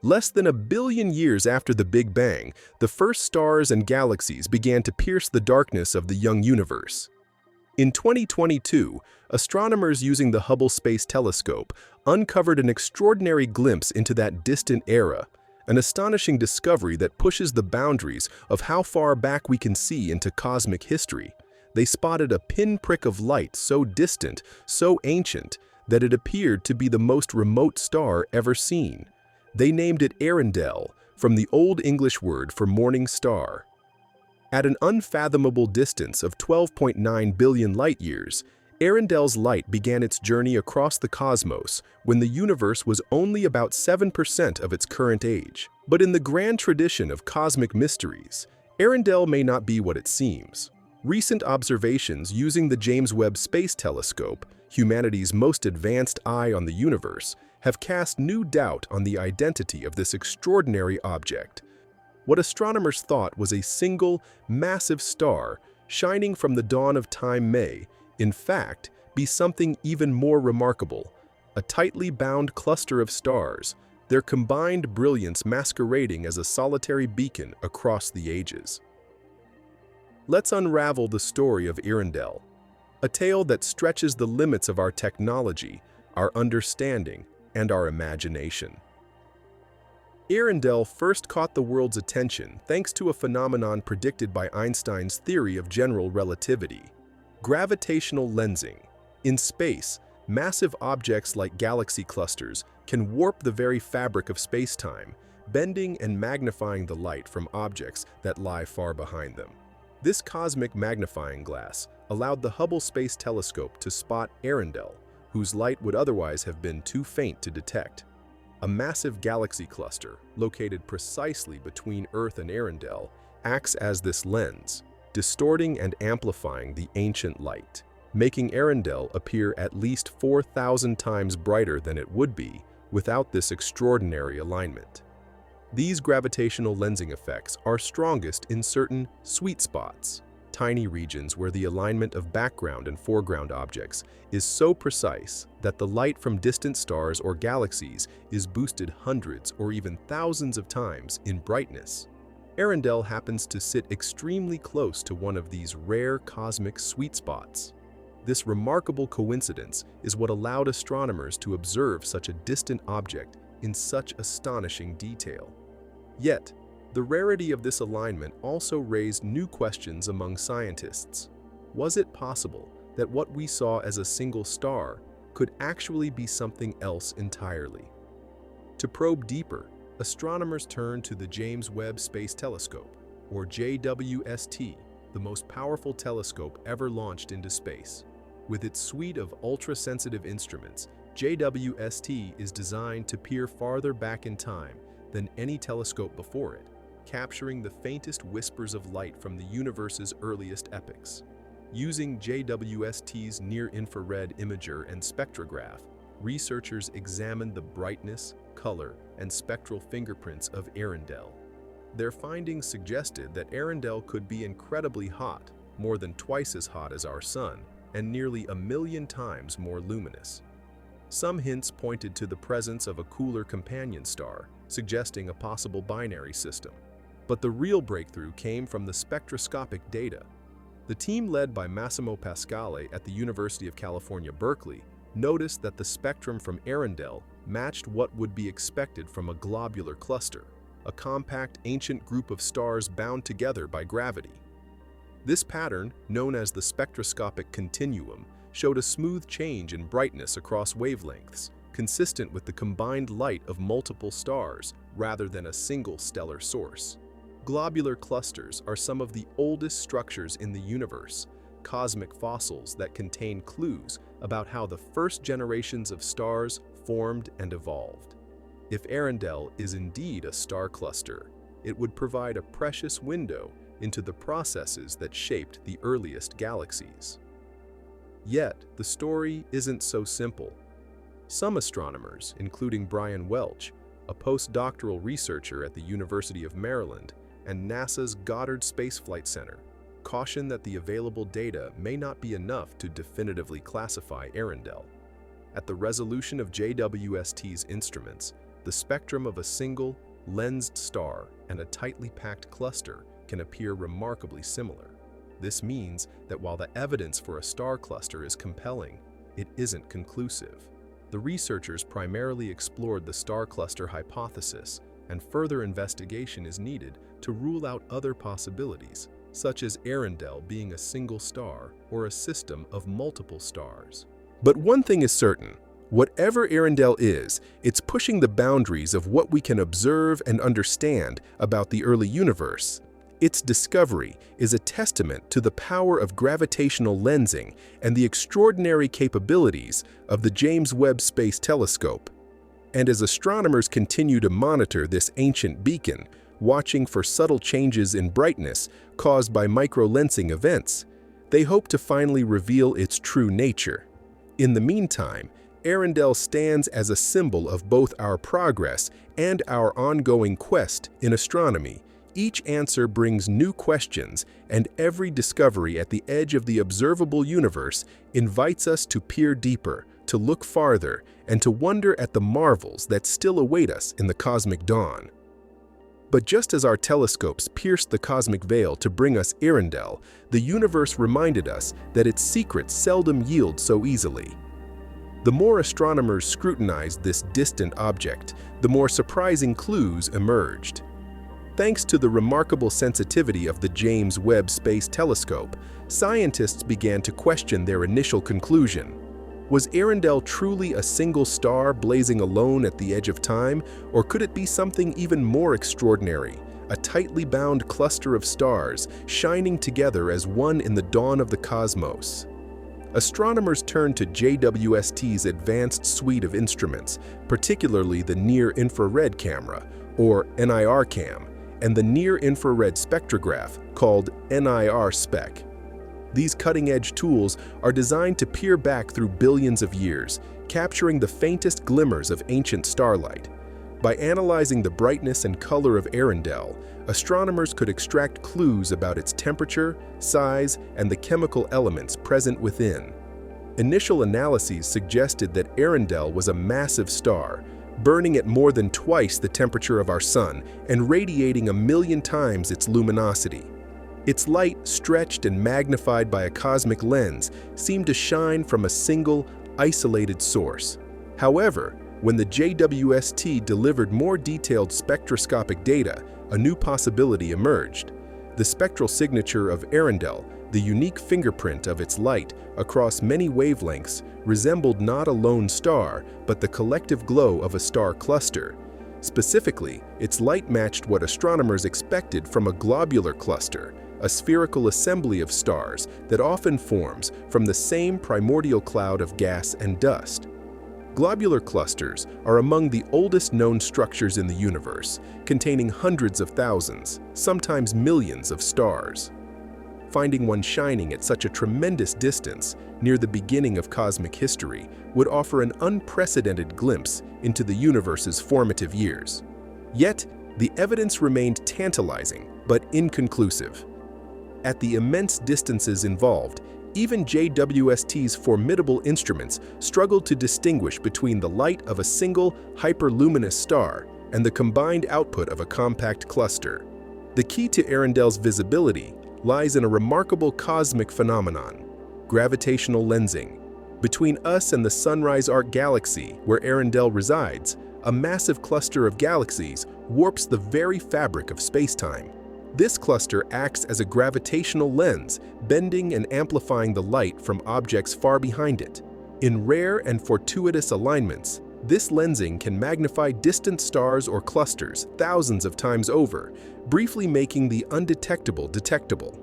Less than a billion years after the Big Bang, the first stars and galaxies began to pierce the darkness of the young universe. In 2022, astronomers using the Hubble Space Telescope uncovered an extraordinary glimpse into that distant era, an astonishing discovery that pushes the boundaries of how far back we can see into cosmic history. They spotted a pinprick of light so distant, so ancient, that it appeared to be the most remote star ever seen. They named it Earendel, from the Old English word for morning star. At an unfathomable distance of 12.9 billion light-years, Earendel's light began its journey across the cosmos when the universe was only about 7% of its current age. But in the grand tradition of cosmic mysteries, Earendel may not be what it seems. Recent observations using the James Webb Space Telescope, humanity's most advanced eye on the universe, have cast new doubt on the identity of this extraordinary object. What astronomers thought was a single, massive star shining from the dawn of time may, in fact, be something even more remarkable, a tightly bound cluster of stars, their combined brilliance masquerading as a solitary beacon across the ages. Let's unravel the story of Earendel, a tale that stretches the limits of our technology, our understanding, and our imagination. Earendel first caught the world's attention thanks to a phenomenon predicted by Einstein's theory of general relativity: gravitational lensing. In space, massive objects like galaxy clusters can warp the very fabric of space-time, bending and magnifying the light from objects that lie far behind them. This cosmic magnifying glass allowed the Hubble Space Telescope to spot Earendel, whose light would otherwise have been too faint to detect. A massive galaxy cluster, located precisely between Earth and Earendel, acts as this lens, distorting and amplifying the ancient light, making Earendel appear at least 4,000 times brighter than it would be without this extraordinary alignment. These gravitational lensing effects are strongest in certain sweet spots, tiny regions where the alignment of background and foreground objects is so precise that the light from distant stars or galaxies is boosted hundreds or even thousands of times in brightness. Earendel happens to sit extremely close to one of these rare cosmic sweet spots. This remarkable coincidence is what allowed astronomers to observe such a distant object in such astonishing detail. Yet, the rarity of this alignment also raised new questions among scientists. Was it possible that what we saw as a single star could actually be something else entirely? To probe deeper, astronomers turned to the James Webb Space Telescope, or JWST, the most powerful telescope ever launched into space. With its suite of ultra-sensitive instruments, JWST is designed to peer farther back in time than any telescope before it, capturing the faintest whispers of light from the universe's earliest epochs. Using JWST's near-infrared imager and spectrograph, researchers examined the brightness, color, and spectral fingerprints of Earendel. Their findings suggested that Earendel could be incredibly hot, more than twice as hot as our Sun, and nearly 1,000,000 times more luminous. Some hints pointed to the presence of a cooler companion star, suggesting a possible binary system. But the real breakthrough came from the spectroscopic data. The team led by Massimo Pasquale at the University of California, Berkeley, noticed that the spectrum from Earendel matched what would be expected from a globular cluster, a compact ancient group of stars bound together by gravity. This pattern, known as the spectroscopic continuum, showed a smooth change in brightness across wavelengths, consistent with the combined light of multiple stars rather than a single stellar source. Globular clusters are some of the oldest structures in the universe, cosmic fossils that contain clues about how the first generations of stars formed and evolved. If Earendel is indeed a star cluster, it would provide a precious window into the processes that shaped the earliest galaxies. Yet, the story isn't so simple. Some astronomers, including Brian Welch, a postdoctoral researcher at the University of Maryland and NASA's Goddard Space Flight Center, caution that the available data may not be enough to definitively classify Earendel. At the resolution of JWST's instruments, the the spectrum of a single, lensed star and a tightly packed cluster can appear remarkably similar. This means that while the evidence for a star cluster is compelling, it isn't conclusive. The researchers primarily explored the star cluster hypothesis, and further investigation is needed to rule out other possibilities, such as Earendel being a single star or a system of multiple stars. But one thing is certain: whatever Earendel is, it's pushing the boundaries of what we can observe and understand about the early universe. Its discovery is a testament to the power of gravitational lensing and the extraordinary capabilities of the James Webb Space Telescope. And as astronomers continue to monitor this ancient beacon, watching for subtle changes in brightness caused by microlensing events, they hope to finally reveal its true nature. In the meantime, Earendel stands as a symbol of both our progress and our ongoing quest in astronomy. Each answer brings new questions, and every discovery at the edge of the observable universe invites us to peer deeper, to look farther, and to wonder at the marvels that still await us in the cosmic dawn. But just as our telescopes pierced the cosmic veil to bring us Earendel, the universe reminded us that its secrets seldom yield so easily. The more astronomers scrutinized this distant object, the more surprising clues emerged. Thanks to the remarkable sensitivity of the James Webb Space Telescope, scientists began to question their initial conclusion. Was Earendel truly a single star blazing alone at the edge of time, or could it be something even more extraordinary, a tightly bound cluster of stars shining together as one in the dawn of the cosmos? Astronomers turned to JWST's advanced suite of instruments, particularly the near-infrared camera, or NIR-CAM, and the near-infrared spectrograph, called NIR-SPEC. These cutting-edge tools are designed to peer back through billions of years, capturing the faintest glimmers of ancient starlight. By analyzing the brightness and color of Earendel, astronomers could extract clues about its temperature, size, and the chemical elements present within. Initial analyses suggested that Earendel was a massive star, burning at more than twice the temperature of our Sun and radiating 1,000,000 times its luminosity. Its light, stretched and magnified by a cosmic lens, seemed to shine from a single, isolated source. However, when the JWST delivered more detailed spectroscopic data, a new possibility emerged. The spectral signature of Earendel, the unique fingerprint of its light across many wavelengths, resembled not a lone star, but the collective glow of a star cluster. Specifically, its light matched what astronomers expected from a globular cluster, a spherical assembly of stars that often forms from the same primordial cloud of gas and dust. Globular clusters are among the oldest known structures in the universe, containing hundreds of thousands, sometimes millions of stars. Finding one shining at such a tremendous distance, near the beginning of cosmic history, would offer an unprecedented glimpse into the universe's formative years. Yet, the evidence remained tantalizing but inconclusive. At the immense distances involved, even JWST's formidable instruments struggled to distinguish between the light of a single hyperluminous star and the combined output of a compact cluster. The key to Earendel's visibility lies in a remarkable cosmic phenomenon: gravitational lensing. Between us and the Sunrise Arc galaxy, where Earendel resides, a massive cluster of galaxies warps the very fabric of spacetime. This cluster acts as a gravitational lens, bending and amplifying the light from objects far behind it. In rare and fortuitous alignments, this lensing can magnify distant stars or clusters thousands of times over, briefly making the undetectable detectable.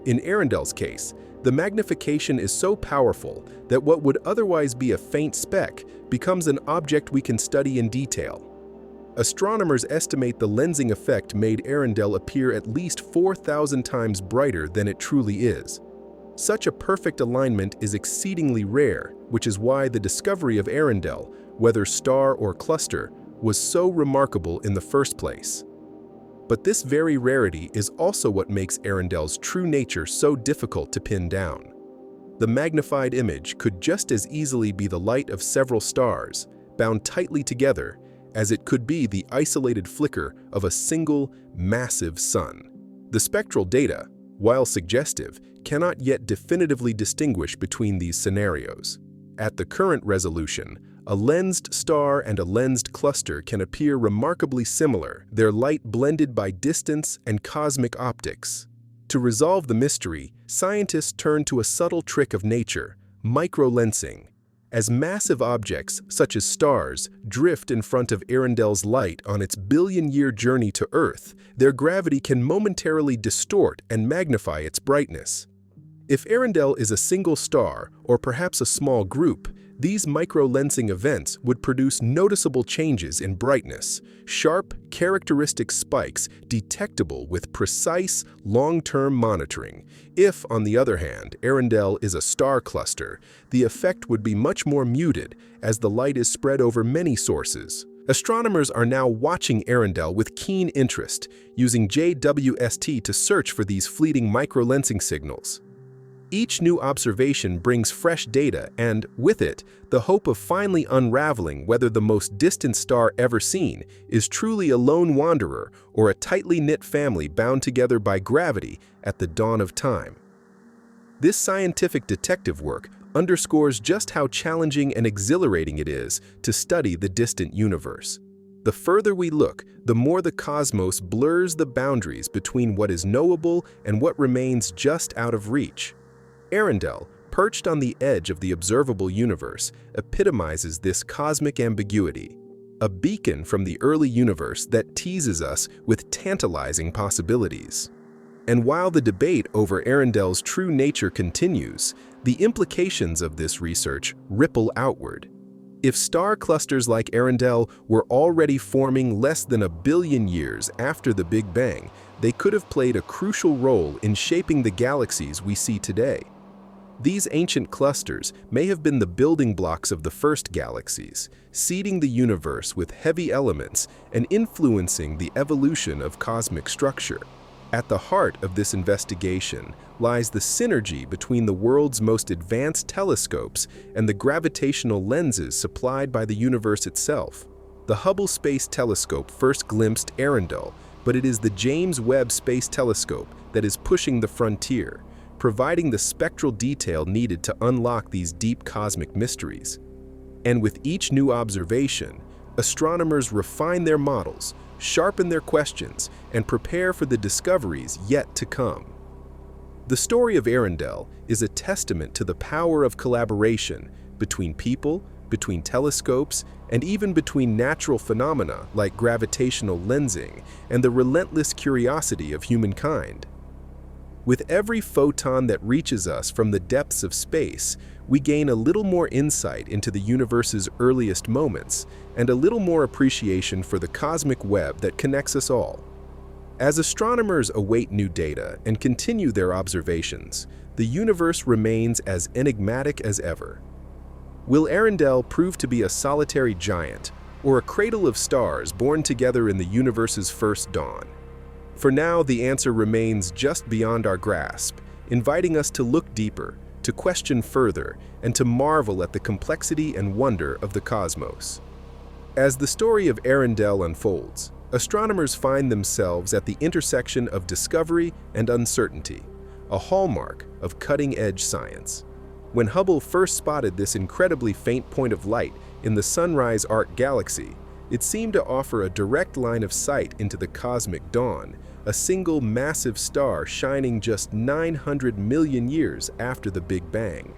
In Earendel's case, the magnification is so powerful that what would otherwise be a faint speck becomes an object we can study in detail. Astronomers estimate the lensing effect made Earendel appear at least 4,000 times brighter than it truly is. Such a perfect alignment is exceedingly rare, which is why the discovery of Earendel, whether star or cluster, was so remarkable in the first place. But this very rarity is also what makes Earendel's true nature so difficult to pin down. The magnified image could just as easily be the light of several stars, bound tightly together, as it could be the isolated flicker of a single, massive sun. The spectral data, while suggestive, cannot yet definitively distinguish between these scenarios. At the current resolution, a lensed star and a lensed cluster can appear remarkably similar, their light blended by distance and cosmic optics. To resolve the mystery, scientists turn to a subtle trick of nature, microlensing. As massive objects, such as stars, drift in front of Earendel's light on its billion-year journey to Earth, their gravity can momentarily distort and magnify its brightness. If Earendel is a single star, or perhaps a small group, these microlensing events would produce noticeable changes in brightness, sharp, characteristic spikes detectable with precise, long-term monitoring. If, on the other hand, Earendel is a star cluster, the effect would be much more muted, as the light is spread over many sources. Astronomers are now watching Earendel with keen interest, using JWST to search for these fleeting microlensing signals. Each new observation brings fresh data and, with it, the hope of finally unraveling whether the most distant star ever seen is truly a lone wanderer or a tightly knit family bound together by gravity at the dawn of time. This scientific detective work underscores just how challenging and exhilarating it is to study the distant universe. The further we look, the more the cosmos blurs the boundaries between what is knowable and what remains just out of reach. Earendel, perched on the edge of the observable universe, epitomizes this cosmic ambiguity, a beacon from the early universe that teases us with tantalizing possibilities. And while the debate over Earendel's true nature continues, the implications of this research ripple outward. If star clusters like Earendel were already forming less than 1 billion years after the Big Bang, they could have played a crucial role in shaping the galaxies we see today. These ancient clusters may have been the building blocks of the first galaxies, seeding the universe with heavy elements and influencing the evolution of cosmic structure. At the heart of this investigation lies the synergy between the world's most advanced telescopes and the gravitational lenses supplied by the universe itself. The Hubble Space Telescope first glimpsed Earendel, but it is the James Webb Space Telescope that is pushing the frontier, providing the spectral detail needed to unlock these deep cosmic mysteries. And with each new observation, astronomers refine their models, sharpen their questions, and prepare for the discoveries yet to come. The story of Earendel is a testament to the power of collaboration between people, between telescopes, and even between natural phenomena like gravitational lensing and the relentless curiosity of humankind. With every photon that reaches us from the depths of space, we gain a little more insight into the universe's earliest moments and a little more appreciation for the cosmic web that connects us all. As astronomers await new data and continue their observations, the universe remains as enigmatic as ever. Will Earendel prove to be a solitary giant or a cradle of stars born together in the universe's first dawn? For now, the answer remains just beyond our grasp, inviting us to look deeper, to question further, and to marvel at the complexity and wonder of the cosmos. As the story of Earendel unfolds, astronomers find themselves at the intersection of discovery and uncertainty, a hallmark of cutting-edge science. When Hubble first spotted this incredibly faint point of light in the Sunrise Arc galaxy, it seemed to offer a direct line of sight into the cosmic dawn, a single massive star shining just 900 million years after the Big Bang.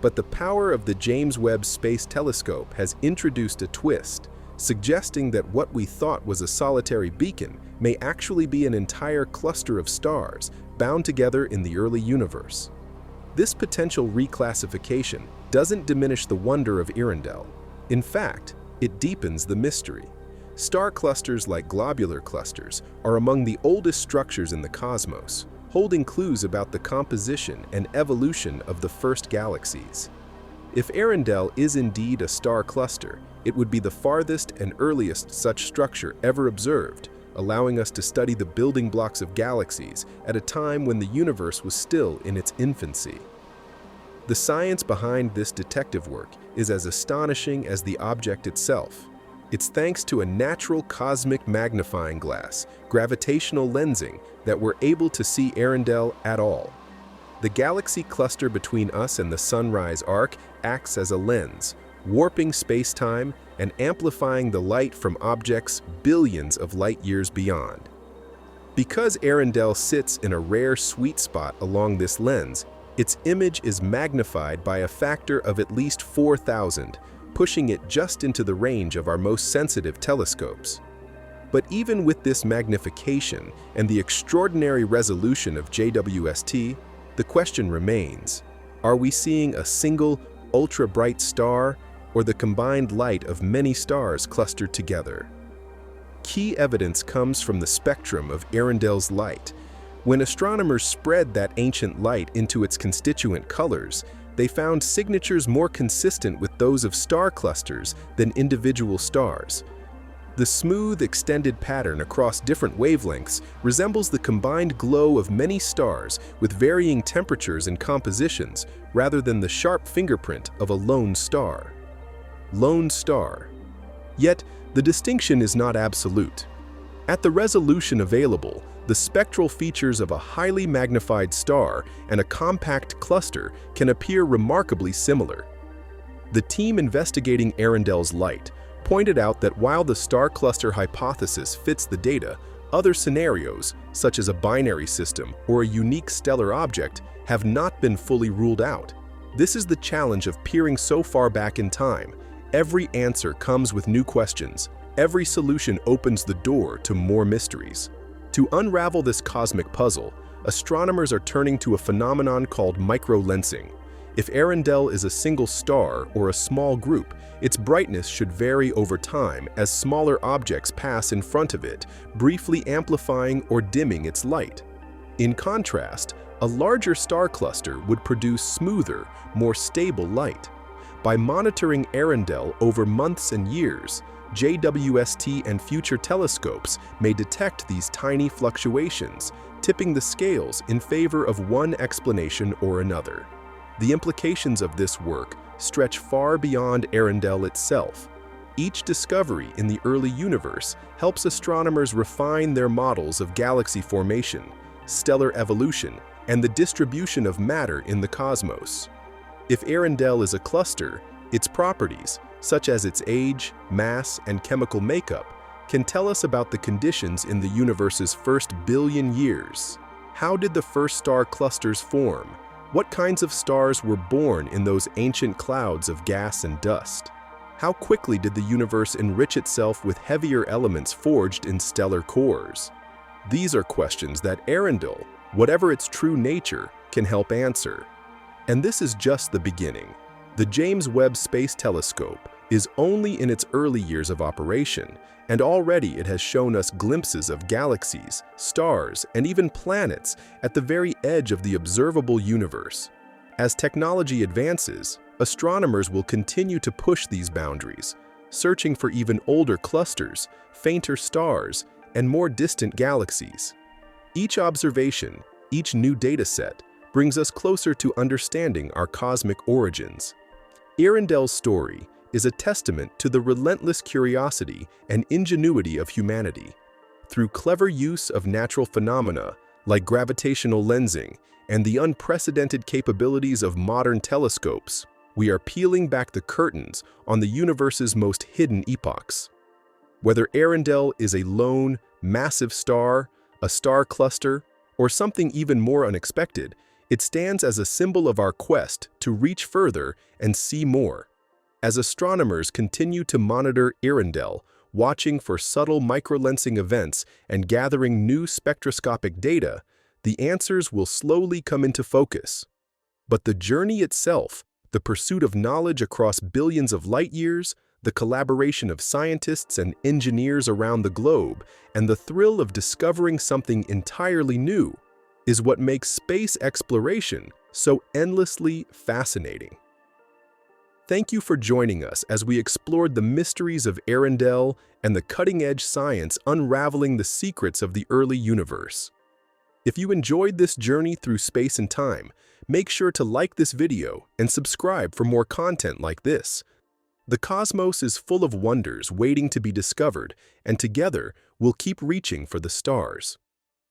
But the power of the James Webb Space Telescope has introduced a twist, suggesting that what we thought was a solitary beacon may actually be an entire cluster of stars bound together in the early universe. This potential reclassification doesn't diminish the wonder of Earendel. In fact, it deepens the mystery. Star clusters like globular clusters are among the oldest structures in the cosmos, holding clues about the composition and evolution of the first galaxies. If Earendel is indeed a star cluster, it would be the farthest and earliest such structure ever observed, allowing us to study the building blocks of galaxies at a time when the universe was still in its infancy. The science behind this detective work is as astonishing as the object itself. It's thanks to a natural cosmic magnifying glass, gravitational lensing, that we're able to see Earendel at all. The galaxy cluster between us and the sunrise arc acts as a lens, warping space-time and amplifying the light from objects billions of light-years beyond. Because Earendel sits in a rare sweet spot along this lens, its image is magnified by a factor of at least 4,000, pushing it just into the range of our most sensitive telescopes. But even with this magnification and the extraordinary resolution of JWST, the question remains, are we seeing a single, ultra-bright star or the combined light of many stars clustered together? Key evidence comes from the spectrum of Earendel's light. When astronomers spread that ancient light into its constituent colors, they found signatures more consistent with those of star clusters than individual stars. The smooth, extended pattern across different wavelengths resembles the combined glow of many stars with varying temperatures and compositions, rather than the sharp fingerprint of a lone star. Lone star. Yet, the distinction is not absolute. At the resolution available, the spectral features of a highly magnified star and a compact cluster can appear remarkably similar. The team investigating Earendel's light pointed out that while the star cluster hypothesis fits the data, other scenarios, such as a binary system or a unique stellar object, have not been fully ruled out. This is the challenge of peering so far back in time. Every answer comes with new questions. Every solution opens the door to more mysteries. To unravel this cosmic puzzle, astronomers are turning to a phenomenon called microlensing. If Earendel is a single star or a small group, its brightness should vary over time as smaller objects pass in front of it, briefly amplifying or dimming its light. In contrast, a larger star cluster would produce smoother, more stable light. By monitoring Earendel over months and years, JWST and future telescopes may detect these tiny fluctuations, tipping the scales in favor of one explanation or another. The implications of this work stretch far beyond Earendel itself. Each discovery in the early universe helps astronomers refine their models of galaxy formation, stellar evolution, and the distribution of matter in the cosmos. If Earendel is a cluster, its properties, such as its age, mass, and chemical makeup, can tell us about the conditions in the universe's first billion years. How did the first star clusters form? What kinds of stars were born in those ancient clouds of gas and dust? How quickly did the universe enrich itself with heavier elements forged in stellar cores? These are questions that Earendel, whatever its true nature, can help answer. And this is just the beginning. The James Webb Space Telescope is only in its early years of operation, and already it has shown us glimpses of galaxies, stars, and even planets at the very edge of the observable universe. As technology advances, astronomers will continue to push these boundaries, searching for even older clusters, fainter stars, and more distant galaxies. Each observation, each new dataset, brings us closer to understanding our cosmic origins. Earendel's story is a testament to the relentless curiosity and ingenuity of humanity. Through clever use of natural phenomena like gravitational lensing and the unprecedented capabilities of modern telescopes, we are peeling back the curtains on the universe's most hidden epochs. Whether Earendel is a lone, massive star, a star cluster, or something even more unexpected, it stands as a symbol of our quest to reach further and see more. As astronomers continue to monitor Earendel, watching for subtle microlensing events and gathering new spectroscopic data, the answers will slowly come into focus. But the journey itself, the pursuit of knowledge across billions of light years, the collaboration of scientists and engineers around the globe, and the thrill of discovering something entirely new, is what makes space exploration so endlessly fascinating. Thank you for joining us as we explored the mysteries of Earendel and the cutting-edge science unraveling the secrets of the early universe. If you enjoyed this journey through space and time, make sure to like this video and subscribe for more content like this. The cosmos is full of wonders waiting to be discovered, and together we'll keep reaching for the stars.